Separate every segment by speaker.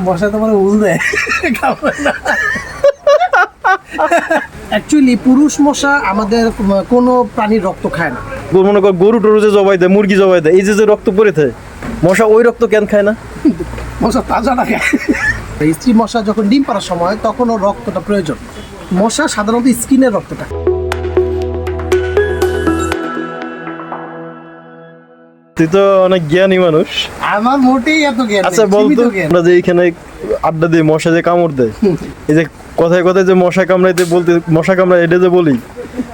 Speaker 1: মশা তোমার উল দেয় অ্যাকচুয়ালি পুরুষ মশা আমাদের কোনো প্রাণীর রক্ত খায় না।
Speaker 2: মনে কর গরু টরু যে জবাই দেয়, মুরগি জবাই দেয়, এই যে রক্ত পড়ে থাকে, মশা ওই রক্ত কেন খায় না?
Speaker 1: মশা তাজা না খায়। স্ত্রী মশা যখন ডিম পাড়ার সময় তখন ওর রক্তটা প্রয়োজন। মশা সাধারণত স্কিনের রক্তটা।
Speaker 2: তুই তো অনেক জ্ঞানী মানুষ।
Speaker 1: আমার মোটেই এত জ্ঞান।
Speaker 2: আচ্ছা বলতো, আমরা যে এইখানে আড্ডা দিই, মশা যে কামড় দেয়, এই যে কথায় কথায় যে মশা কামড়াইতে বলতে মশা কামড়ায় এটা যে বলি,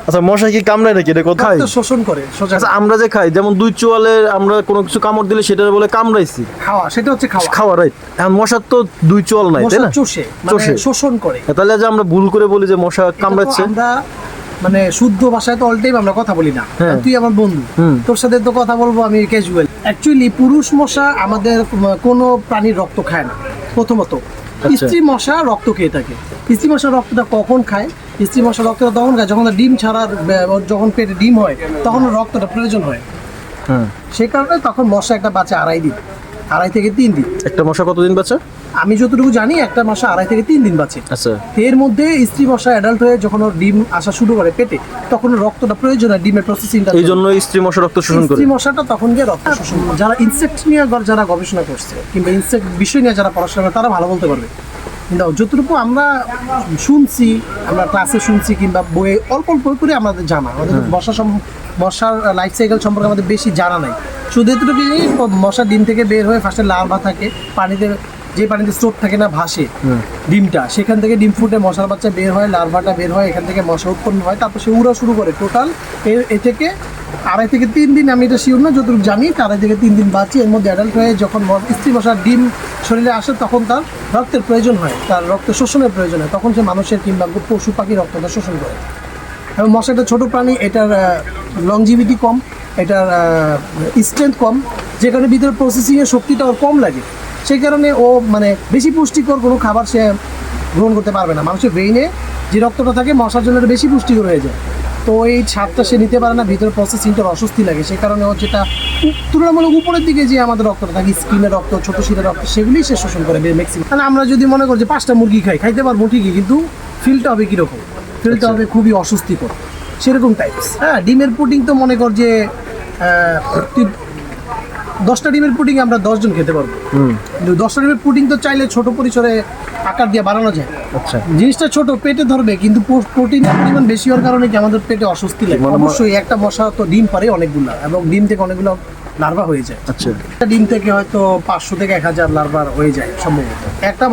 Speaker 2: আচ্ছা মশা কি কামড়ায় নাকি? এটা কোথায়
Speaker 1: শোষণ করে?
Speaker 2: আচ্ছা আমরা যে খাই, যেমন দুই চোয়ালের আমরা কোনো কিছু কামড় দিলে সেটা বলে কামড়াইছি,
Speaker 1: খাওয়া, সেটা হচ্ছে খাওয়া।
Speaker 2: খাওয়া, রাইট। এখন মশার তো দুই চোয়াল নাই, তাই না?
Speaker 1: চোষে, মানে শোষণ করে।
Speaker 2: তাহলে যে আমরা ভুল করে বলি যে মশা কামড়াচ্ছে,
Speaker 1: আমরা মানে শুদ্ধ ভাষায় তো অল টাইম আমরা কথা বলি না। তুই আমার বন্ধু, তোর সাথে তো কথা বলবো আমি ক্যাজুয়াল। অ্যাকচুয়ালি পুরুষ মশা আমাদের কোনো প্রাণীর রক্ত খায় না প্রথমত। স্ত্রী মশা রক্ত খেয়ে থাকে। স্ত্রী মশার রক্তটা কখন খায়? স্ত্রী মশার রক্তটা তখন খায় যখন ডিম ছাড়ার, যখন পেটে ডিম হয় তখন রক্তটা প্রয়োজন হয়। সে কারণে তখন মশা একটা বাচ্চা 2.5 দিন, 2.5 থেকে 3 দিন।
Speaker 2: একটা মশা কতদিন বাঁচে?
Speaker 1: আমি যতটুকু জানি একটা মশা 2.5 থেকে 3 দিন বাঁচে।
Speaker 2: আচ্ছা,
Speaker 1: এর মধ্যে স্ত্রী মশা অ্যাডাল্ট হয়ে যখন ওর ডিম আসা শুরু করে পেটে, তখন রক্তটা প্রয়োজন হয় ডিমের প্রসেসিংটা।
Speaker 2: এই জন্য স্ত্রী মশা রক্ত শোষণ করে।
Speaker 1: স্ত্রী মশাটা তখন গিয়ে রক্ত শোষণ করে। যারা ইনসেক্ট নিয়ে যারা গবেষণা করছে কিংবা ইনসেক্ট বিষয় নিয়ে যারা পড়াশোনা করে তারা ভালো বলতে পারবে। কিন্তু যতটুকু আমরা শুনছি, আমরা ক্লাসে শুনছি কিংবা বইয়ে অল্প অল্প করে আমাদের জানা, আমাদের মশার লাইফ সাইকেল সম্পর্কে আমাদের বেশি জানা নাই। শুধু এতটুকু জানি মশা ডিম থেকে বের হয়ে ফার্স্টে লার্ভা থাকে, পানিতে যে পানিতে স্টোর থাকে না ভাসে ডিমটা, সেখান থেকে ডিম ফুটে মশার বাচ্চা বের হয়, লার্ভাটা বের হয়, এখান থেকে মশা উৎপন্ন হয়, তারপর সে উড়া শুরু করে। টোটাল এ থেকে 2.5 থেকে 3 দিন, আমি এটা শিওর না, যতটুকু জানি 2.5 থেকে 3 দিন বাঁচি। এর মধ্যে অ্যাডাল্ট হয়ে যখন স্ত্রী মশার ডিম শরীরে আসে তখন তার রক্তের প্রয়োজন হয়, তার রক্ত শোষণের প্রয়োজন হয়, তখন সে মানুষের কিংবা পশু পাখির রক্তটা শোষণ করে। এবং মশা একটা ছোটো প্রাণী, এটার লংজিভিটি কম, এটার স্ট্রেংথ কম, যে কারণে ভিতরে প্রসেসিংয়ের শক্তিটা ওর কম লাগে। সেই কারণে ও মানে বেশি পুষ্টিকর কোনো খাবার সে গ্রহণ করতে পারবে না। মানুষের ব্রেইনে যে রক্তটা থাকে মশার জন্য এটা বেশি পুষ্টিকর হয়ে যায়, তো এই স্বাদটা সে নিতে পারে না, ভিতরে প্রসেসিংটার অস্বস্তি লাগে। সেই কারণে ও যেটা তুলনামূলক উপরের দিকে যে আমাদের রক্তটা থাকে, স্কিনের রক্ত, ছোটো শিরের রক্ত, সেগুলি সে শোষণ করে ম্যাক্সিমাম। মানে আমরা যদি মনে করি যে 5টা মুরগি খাইতে পারবো ঠিকই, কিন্তু ফিলটা হবে কীরকম? ফিলটা হবে খুবই অস্বস্তিকর, সেরকম টাইপস। হ্যাঁ, ডিমের পুডিং তো মনে কর যে 10টা ডিমের পুডিং আমরা 10 জন খেতে পারবো, কিন্তু 10টা ডিমের পুডিং তো চাইলে ছোট পরিসরে আকার দিয়ে বানানো যায়। আচ্ছা, জিনিসটা ছোট, পেটে ধরবে, কিন্তু প্রোটিনের পরিমাণ বেশি হওয়ার কারণে কি আমাদের পেটে অস্বস্তি লাগে। অবশ্যই একটা মশা তো ডিম পারে অনেকগুলো, এবং ডিম থেকে অনেকগুলো লার্ভা হয়ে যায়। আচ্ছা, ডিম থেকে হয়তো 500 থেকে 1000 লার্ভা হয়ে যায় সম্ভবত একটা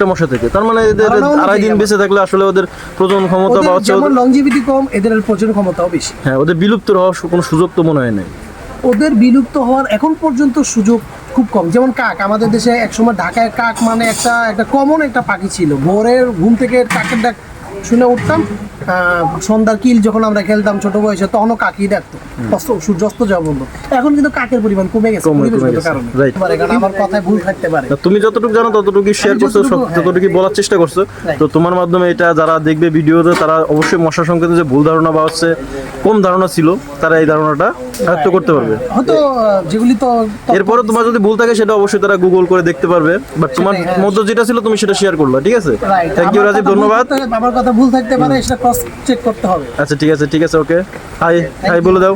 Speaker 1: মশা থেকে। তার মানে এদের 2.5 দিন বেঁচে থাকলে আসলে ওদের প্রজনন ক্ষমতা বা যেমন লংজিভিটি কম, এদের প্রজনন ক্ষমতাও বেশি। হ্যাঁ, ওদের বিলুপ্ত হওয়ার কোনো সুযোগ তো মনে হয় না। ওদের বিলুপ্ত হওয়ার এখন পর্যন্ত সুযোগ খুব কম। যেমন কাক, আমাদের দেশে একসময় ঢাকায় কাক মানে একটা কমন একটা পাখি ছিল। ভোরের ঘুম থেকে কাকের ডাক শুনে উঠতাম, সন্ধ্যার কিল যখন আমরা খেলতাম ছোট বয়সে, তখনও কাকই ডাকতো সূর্যাস্ত যাওয়া বন্ধ। এখন কিন্তু কাকের পরিমাণ কমে গেছে কারণে। আমার কথায় ভুল থাকতে পারে। তুমি যতটুকু জানো ততটুকু শেয়ার করছো, যতটুকু বলার চেষ্টা করছো। তো তোমার মাধ্যমে এটা যারা দেখবে ভিডিওতে, তারা অবশ্যই মশা সংক্রান্ত যে ভুল ধারণা বা হচ্ছে কম ধারণা ছিল, তারা এই ধারণাটা আয়ত্ত করতে পারবে। হয়তো যেগুলি তো এরপরে তোমার যদি ভুল থাকে সেটা অবশ্যই তারা গুগল করে দেখতে পারবে, বাট তোমার মধ্যে যেটা ছিল তুমি সেটা শেয়ার করলা। ঠিক আছে, থ্যাংক ইউ রাজীব, ধন্যবাদ। আমার কথা ভুল থাকতে পারে, সেটা ক্রস চেক করতে হবে। আচ্ছা, ঠিক আছে, ওকে, হাই বলে দাও।